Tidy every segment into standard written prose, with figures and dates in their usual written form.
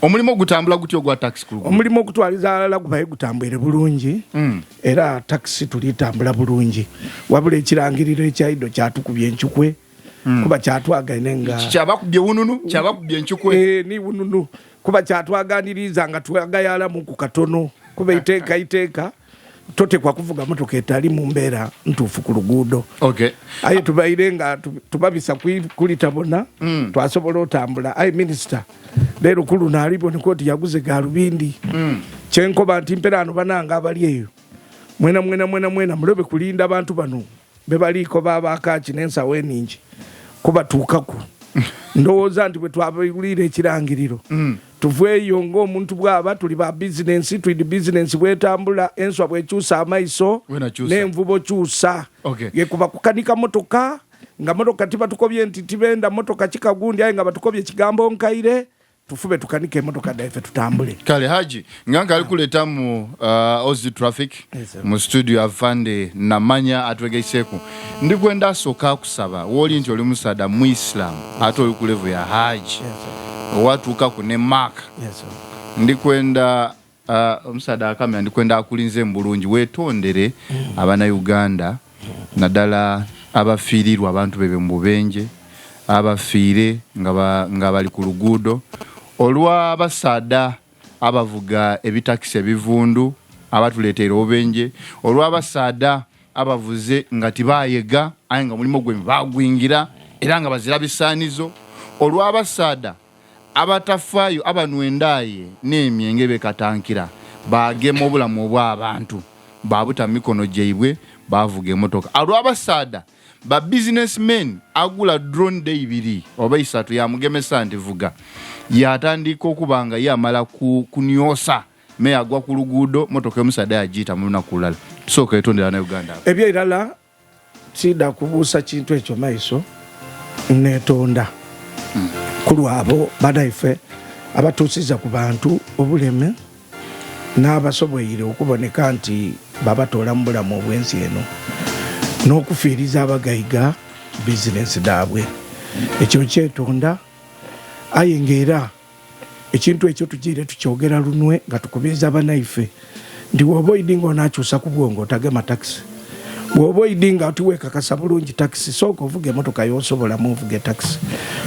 Omulimo gutambula gutyo gwa taxi kulugu. Omulimo okutwaliza alala gubaye gutambwire bulungi. Era taxi tulitambula bulungi. Wabula ekirangiriro ekyaido kyatukubye enchukwe. Kuba kyatwagane nga kyabakubye wununu kyabakubye enchukwe. Ni wununu kuba kyatwaganiriza nga twagayala mu kukatono. Kuba iteeka tote kwa kuvuga motoka etali mu mbeera ntuufu ku luguudo. Okay. Aye tubaire nga tubabisa kulitabona twasobola otambula. Aye minister lero kulu nalibo nikoti yaguze galubindi. Kyenkoba nti mperano bananga abali eyo. Mwena mulobe kulinda abantu bano. Bebaliko baba akachi nensa weningi. Kuba tukaku. Ndowooza nti bwe twabulira ekirangiriro. Tuveeyo ng'omuntu bw'aba tuli ba business twidi business bwetambula enswa bwekyusa amaiso n'envubo kyusa. Ye kuba kukanika motoka nga motoka tiba tukobye nti tibenda motoka kikagundi aye nga batukobye kigambo nkaire tufube tukanike motoka daife tutambule. Kale Haji nganga ali kuleta mu Ozi Traffic mu studio afande namanya atwegeiseko ndikwenda soka kusaba woli nti oli musada mu Islam ate oli ku level ya Haji. Watuka kune mark. Ndikwenda omusada akamya ndikwenda akulinze mbulungi wetondere abana Uganda nadala abafirirwa abantu bebe mbubenje abafire nga bali ku luguudo olwa abasada abavuga ebitaxi ebivundu abatuletera obenje olwa abasada abavuze nga tibayega ayenga mulimo gwe bagwingira era nga bazira bisanizo olwa abasada abatafayo abanwendaye n'emyenge bekatankira bagema obulamu obw'abantu babuta mikono gyeibwe bavuga emotoka alwa abasada ba businessmen agula drone day 2 oba 3 ya mugemesa ndivuga yatandika okubanga yamala kunyosa me agwa ku luguudo motoka emusada yagita muluna kulala soka etondera na Uganda ebyo irala sida kubuusa kintu ekyo maiso netonda kulwabo badaife abatusiza ku bantu obuleme n'abasobweire okuboneka nti babatola mu bulamu obwensi eno n'okufiiriza abagaiga business daabwe ekyo kyetonda ayengera ekintu ekyo tugire tukyogera lunwe nga tukubiriza abanaife ndi woba idinga onakyusa ku bwongo otagema taxi woba idinga atiwekakasa bulungi taxi soko ovuge motoka yosobola muvuge taxi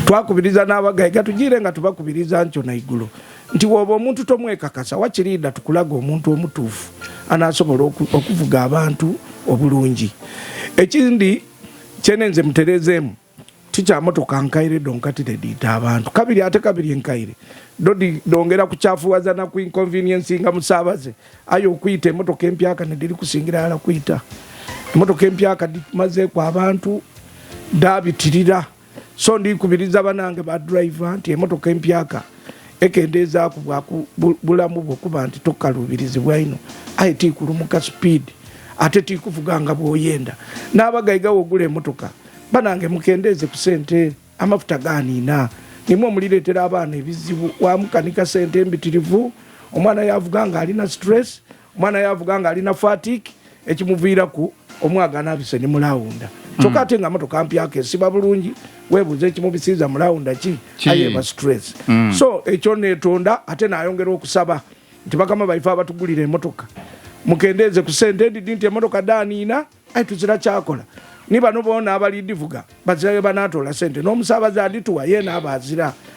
twakubiriza n'abagaiga tugire nga tubakubiriza ntyo na igulu nti woba omuntu tomwekakasa wakirida tukulaga omuntu omutuufu anasobola okuvuga abantu obulungi. Ekindi kyenenze muterezemu ticha motoka nkaire donkatire dita abantu kabiri ate kabiri enkaire dongera kuchafuwaza na ku inconvenience nga musabaze ayo kuite motoka empyaka nediri kusingira ala kuita motoka empyaka maze kwa abantu dabitirira so ndi kubiriza banange ba driver nti motoka empyaka ekendeza ku bulamu bokuba nti tokalubirizi bwaino aiti kulumuka speed ate tikuvuga nga boyenda n'abagaiga wogule motoka banange mukendeze ku sente amafuta ganina nimwe muliretera abana ebizibu wamukanika sente mbitirivu omwana yavuga nga alina stress omwana yavuga nga alina fatigue ekimuvira ku omwaga nabise ni mulawunda chokate nga motoka mpyake siba bulungi webuze ekimubisiza mulawunda ki ayeba stress so ekyo netonda ate nayongera okusaba nti bakama baifa abatugulira emotoka mukendeze ku sente ndinti emotoka danina aituzira kyakola niba nobona abali divuga bazira banatola sente n'omusabaza adituwa yena abazira